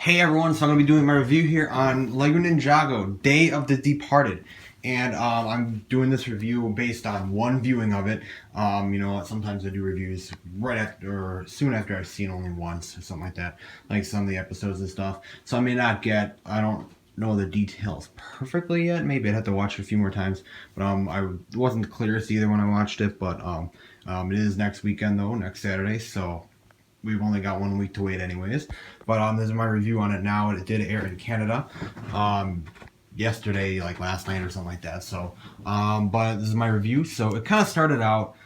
Hey everyone, so I'm going to be doing my review here on Lego Ninjago, Day of the Departed. And I'm doing this review based on one viewing of it. Sometimes I do reviews right after or soon after I've seen only once or something like that, like some of the episodes and stuff. So I don't know the details perfectly yet. Maybe I'd have to watch it a few more times. But I wasn't the clearest either when I watched it. But it is next weekend though, next Saturday. So we've only got 1 week to wait anyways. But this is my review on it now. It did air in Canada yesterday, like last night or something like that. So but this is my review. So it kind of started out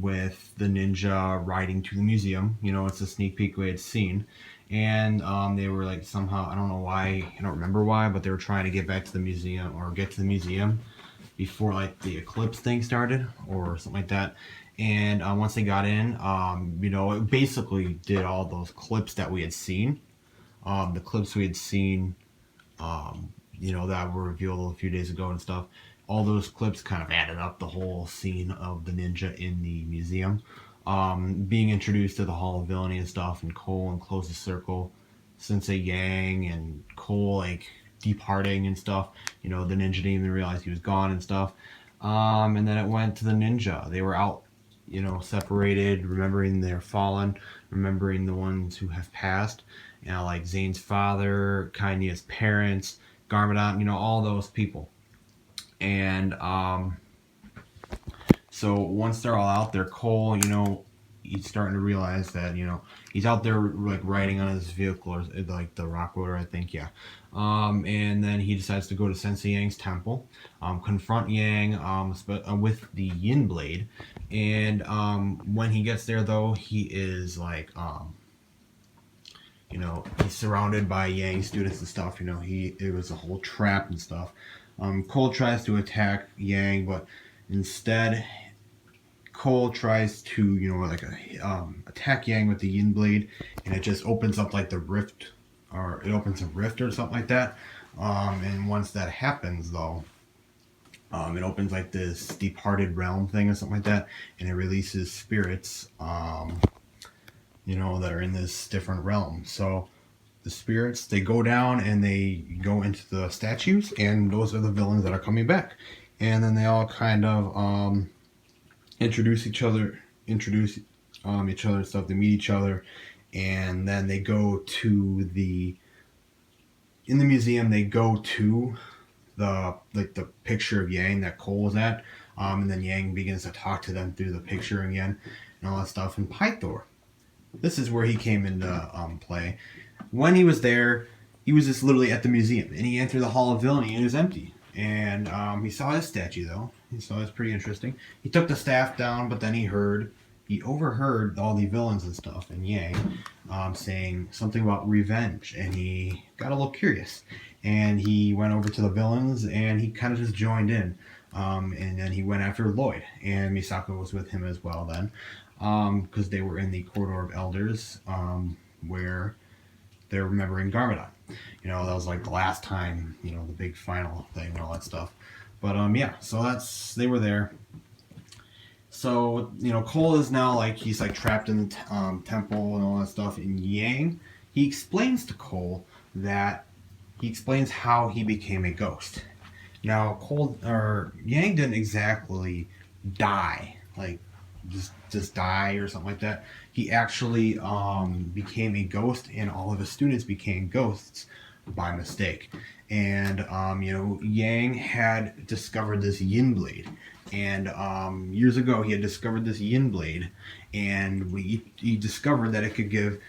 with the ninja riding to the museum. It's a sneak peek we had seen. And they were like somehow, I don't know why, I don't remember why, but they were trying to get back to the museum or get to the museum before like the eclipse thing started or something like that. And once they got in, it basically did all those clips that we had seen. The clips we had seen, that were revealed a few days ago and stuff. All those clips kind of added up the whole scene of the ninja in the museum, being introduced to the Hall of Villainy and stuff, and Cole and Close the Circle, Sensei Yang, and Cole like departing and stuff. The ninja didn't even realize he was gone and stuff. And then it went to the ninja. They were out, separated, remembering their fallen, remembering the ones who have passed. Like Zane's father, Kanye's parents, Garmadon, all those people. And so once they're all out there, Cole, he's starting to realize that, he's out there like riding on his vehicle, or like the rock rotor, I think, yeah. And then he decides to go to Sensei Yang's temple, confront Yang with the Yin Blade. And when he gets there, though, he is like, he's surrounded by Yang students and stuff. It was a whole trap and stuff. Cole tries to attack Yang, but instead Cole tries to, attack Yang with the Yin Blade, and it just opens up like the rift, or it opens a rift or something like that. And once that happens, though, it opens like this departed realm thing or something like that, and it releases spirits, that are in this different realm. So the spirits, they go down and they go into the statues, and those are the villains that are coming back. And then they all kind of introduce each other and stuff. They meet each other, and then they go to in the museum. They go to the picture of Yang that Cole was at, and then Yang begins to talk to them through the picture again and all that stuff. And Pythor, this is where he came into play. When he was there, he was just literally at the museum, and he entered the Hall of Villainy, and it was empty. And he saw his statue, though. So it's pretty interesting. He took the staff down, but then he overheard all the villains and stuff, and Yang saying something about revenge, and he got a little curious. And he went over to the villains, and he kind of just joined in. And then he went after Lloyd, and Misako was with him as well then, because they were in the Corridor of Elders, where they're remembering Garmadon. That was like the last time, the big final thing and all that stuff. But so they were there. So, Cole is now he's trapped in the temple and all that stuff. And Yang, he explains to Cole how he became a ghost. Now, Yang didn't exactly die, just die or something like that. He actually became a ghost, and all of his students became ghosts by mistake. And Yang had discovered this Yin Blade, and years ago he had discovered this Yin Blade, and he discovered that it could give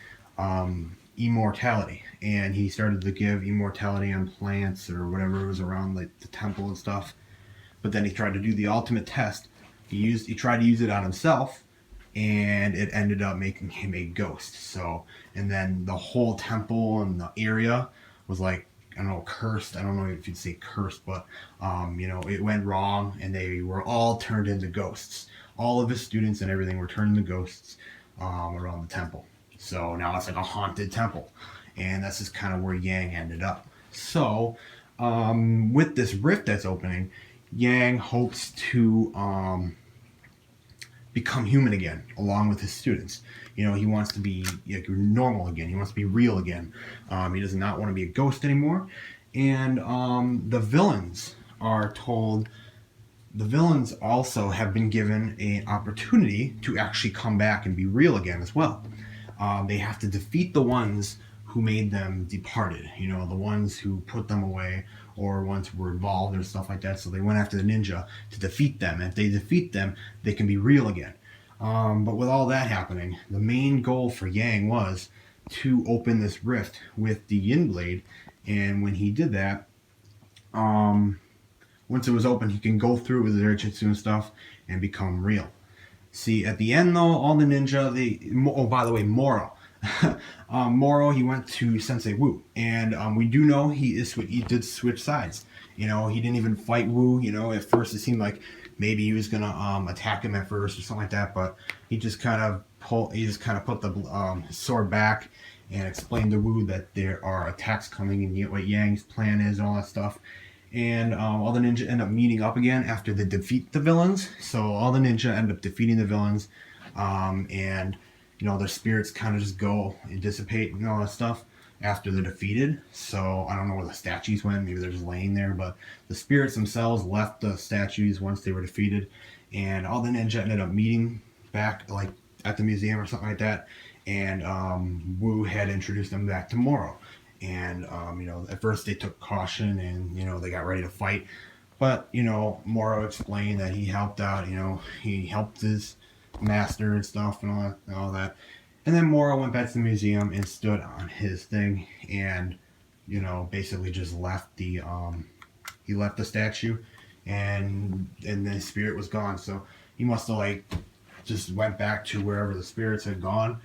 immortality, and he started to give immortality on plants or whatever was around the temple and stuff. But then he tried to do the ultimate test. He tried to use it on himself, and it ended up making him a ghost. So, and then the whole temple and the area was cursed. I don't know if you'd say cursed, but it went wrong, and they were all turned into ghosts. All of his students and everything were turned into ghosts around the temple. So now it's like a haunted temple, and that's just kind of where Yang ended up. So with this rift that's opening, Yang hopes to become human again, along with his students. You know, he wants to be like normal again. He wants to be real again. He does not want to be a ghost anymore. And the villains are told. The villains also have been given an opportunity to actually come back and be real again as well. They have to defeat the ones who made them departed. You know, the ones who put them away or ones who were involved or stuff like that. So they went after the ninja to defeat them. And if they defeat them, they can be real again. But with all that happening, the main goal for Yang was to open this rift with the Yin Blade. And when he did that, once it was open, he can go through with his Airjitsu and stuff and become real. See, at the end though, all the ninja, oh, by the way, Moro. Moro, he went to Sensei Wu, and we do know he did switch sides. You know, he didn't even fight Wu. You know, at first it seemed like maybe he was gonna attack him at first or something like that, but he just kind of put the sword back and explained to Wu that there are attacks coming and what Yang's plan is and all that stuff. And all the ninja end up meeting up again after they defeat the villains. So all the ninja end up defeating the villains, and you know, their spirits kind of just go and dissipate and all that stuff after they're defeated. So I don't know where the statues went. Maybe they're just laying there, but the spirits themselves left the statues once they were defeated, and all the ninja ended up meeting back like at the museum or something like that. And Wu had introduced them back to Moro. And, you know, at first they took caution and, you know, they got ready to fight. But, you know, Moro explained that he helped out, you know, he helped his master and stuff and all that. And then Moro went back to the museum and stood on his thing and, you know, basically just left the, he left the statue and then his spirit was gone. So he must have, like, just went back to wherever the spirits had gone.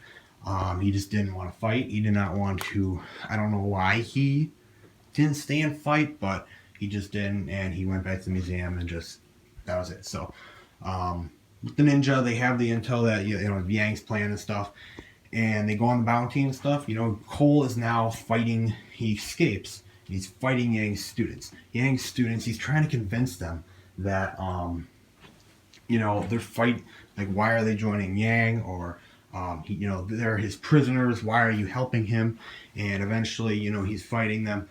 He just didn't want to fight. He did not want to. I don't know why he didn't stay and fight, but he just didn't, and he went back to the museum and just that was it. So, the ninja, they have the intel that you know Yang's plan and stuff, and they go on the bounty and stuff. You know, Cole is now fighting. He escapes. He's fighting Yang's students. Yang's students. He's trying to convince them that you know they're fight. Like, why are they joining Yang or you know, they're his prisoners. Why are you helping him? And eventually, you know, he's fighting them.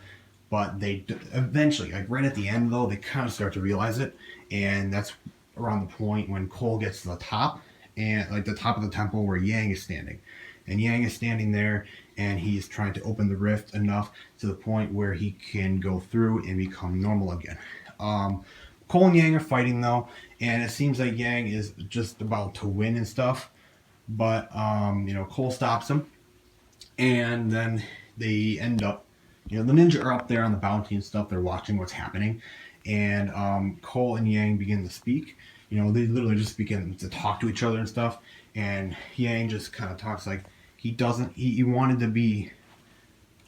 But they eventually, like right at the end, though, they kind of start to realize it. And that's around the point when Cole gets to the top, and like the top of the temple where Yang is standing. And Yang is standing there, and he's trying to open the rift enough to the point where he can go through and become normal again. Cole and Yang are fighting, though, and it seems like Yang is just about to win and stuff. But, you know, Cole stops him, and then they end up, you know, the ninja are up there on the bounty and stuff. They're watching what's happening, and Cole and Yang begin to speak. You know, they literally just begin to talk to each other and stuff, and Yang just kind of talks like he doesn't, he wants to be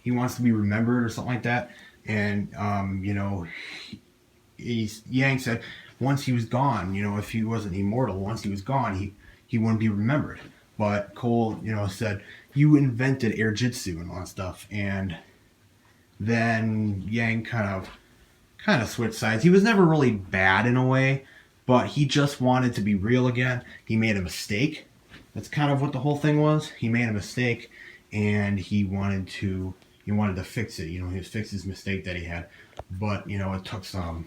remembered or something like that, and, you know, Yang said once he was gone, you know, if he wasn't immortal, once he was gone, he wouldn't be remembered. But Cole, you know, said, you invented Airjitsu and all that stuff. And then Yang kind of switched sides. He was never really bad in a way, but he just wanted to be real again. He made a mistake. That's kind of what the whole thing was. He made a mistake, and he wanted to fix it. You know, he fixed his mistake that he had. But, you know, it took some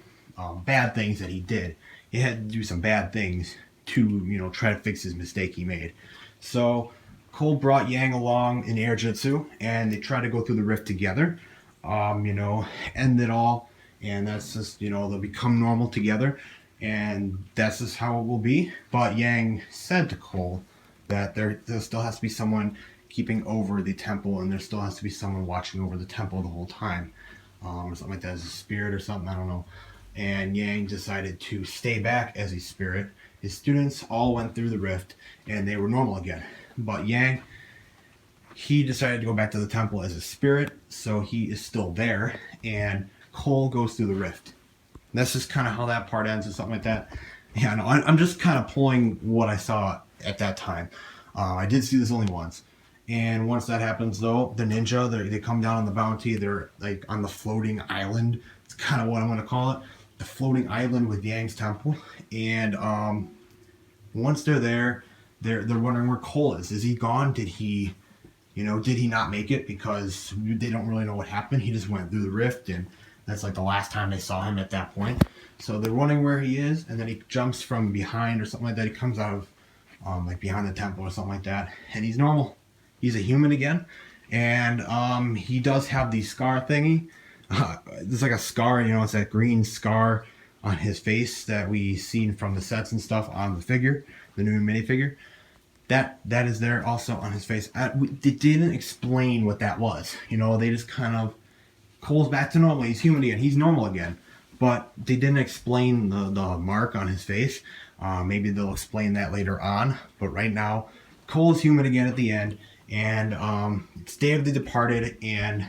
bad things that he did. He had to do some bad things to, you know, try to fix his mistake he made. So Cole brought Yang along in Airjitsu, and they tried to go through the rift together, you know, end it all, and that's just, you know, they'll become normal together, and that's just how it will be. But Yang said to Cole that there still has to be someone keeping over the temple, and there still has to be someone watching over the temple the whole time, or something like that, as a spirit or something, I don't know. And Yang decided to stay back as a spirit. His students all went through the rift, and they were normal again. But Yang, he decided to go back to the temple as a spirit, so he is still there, and Cole goes through the rift. And that's just kind of how that part ends or something like that. Yeah, no, I'm just kind of pulling what I saw at that time. I did see this only once. And once that happens, though, the ninja, they come down on the bounty. They're like on the floating island. It's kind of what I'm going to call it. The floating island with Yang's temple. And Once they're there, they're wondering where Cole is. Is he gone? Did he, did he not make it? Because they don't really know what happened. He just went through the rift, and that's like the last time they saw him at that point. So they're wondering where he is, and then he jumps from behind or something like that. He comes out of like behind the temple or something like that, and he's normal. He's a human again, and he does have the scar thingy. It's like a scar, it's that green scar on his face that we seen from the sets and stuff on the figure, the new minifigure. That is there also on his face. They didn't explain what that was. They just kind of, Cole's back to normal. He's human again. He's normal again. But they didn't explain the mark on his face. Maybe they'll explain that later on. But right now, Cole's human again at the end. And it's Day of the Departed. And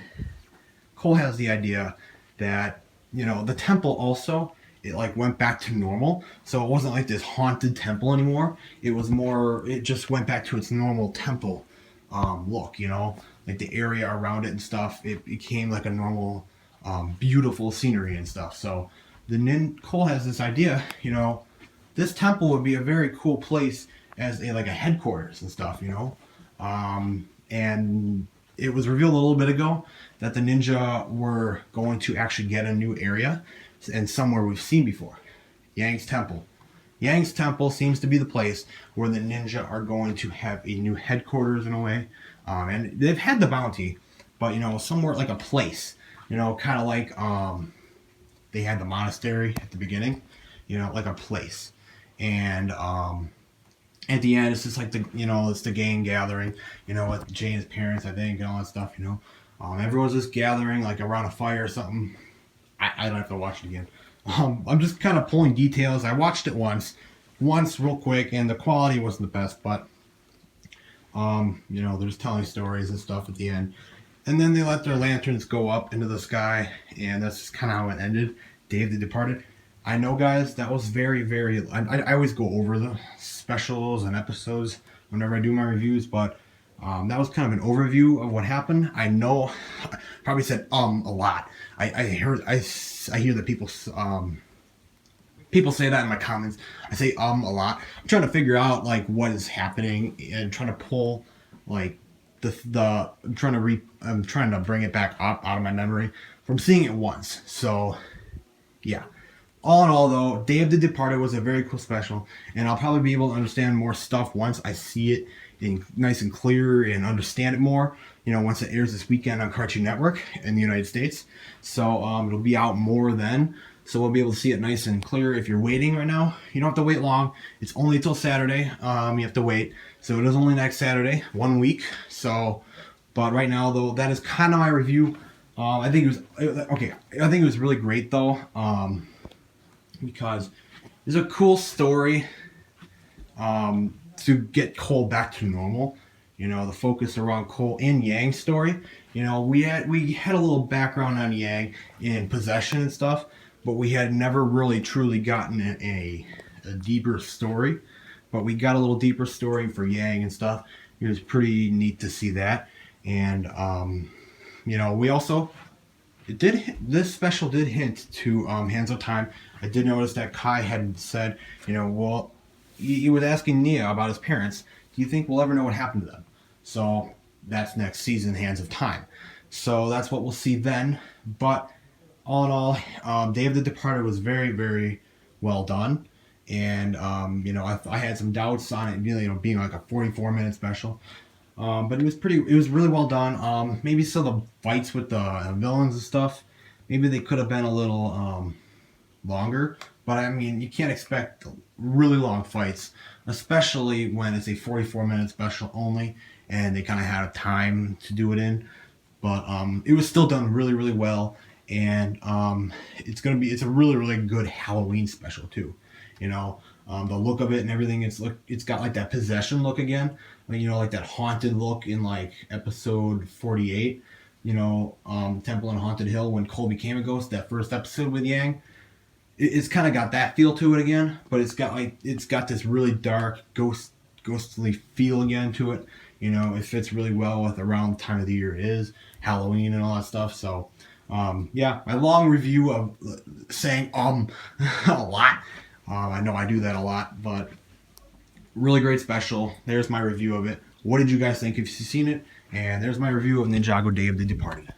Cole has the idea that, the temple also, it like went back to normal. So it wasn't like this haunted temple anymore. It just went back to its normal temple look, like the area around it and stuff. It became like a normal, beautiful scenery and stuff. So Cole has this idea, this temple would be a very cool place as a headquarters and stuff, and it was revealed a little bit ago that the ninja were going to actually get a new area and somewhere we've seen before. Yang's Temple. Yang's Temple seems to be the place where the ninja are going to have a new headquarters in a way. And they've had the bounty, but somewhere like a place, kind of like they had the monastery at the beginning, like a place. And at the end, it's just like it's the gang gathering, with Jane's parents, I think, and all that stuff, everyone's just gathering like around a fire or something. I don't have to watch it again. I'm just kind of pulling details. I watched it once real quick, and the quality wasn't the best, but they're just telling stories and stuff at the end. And then they let their lanterns go up into the sky, and that's just kind of how it ended. Day of the Departed. I know, guys, that was very, very... I always go over the specials and episodes whenever I do my reviews, but that was kind of an overview of what happened. I know I probably said a lot. I hear that people say that in my comments. I say a lot. I'm trying to figure out like what is happening and trying to pull like I'm trying to bring it back up out of my memory from seeing it once. So yeah. All in all, though, Day of the Departed was a very cool special, and I'll probably be able to understand more stuff once I see it nice and clear and understand it more, once it airs this weekend on Cartoon Network in the United States. So it'll be out more then, so we'll be able to see it nice and clear. If you're waiting right now, you don't have to wait long. It's only till Saturday. You have to wait. So it is only next Saturday, 1 week. So, but right now, though, that is kind of my review. I think it was really great, though. Because it's a cool story to get Cole back to normal. The focus around Cole and Yang's story. We had a little background on Yang in possession and stuff, but we had never really truly gotten a deeper story. But we got a little deeper story for Yang and stuff. It was pretty neat to see that. And we also... This special did hint to Hands of Time. I did notice that Kai had said, well, he was asking Nia about his parents. Do you think we'll ever know what happened to them? So that's next season, Hands of Time. So that's what we'll see then. But all in all, Day of the Departed was very, very well done. And, I had some doubts on it, being like a 44-minute special. But it was really well done. Maybe some of the fights with the villains and stuff, maybe they could have been a little longer. But I mean, you can't expect really long fights, especially when it's a 44-minute special only, and they kind of had a time to do it in. But it was still done really, really well, and it's a really, really good Halloween special too. The look of it and everything, it's got like that possession look again, like that haunted look in like episode 48, Temple on Haunted Hill, when Cole became a ghost, that first episode with Yang. It's kind of got that feel to it again, but it's got this really dark ghostly feel again to it. It fits really well with around the time of the year it is, Halloween and all that stuff. So my long review of saying a lot. I know I do that a lot, but really great special. There's my review of it. What did you guys think if you've seen it? And there's my review of Ninjago Day of the Departed.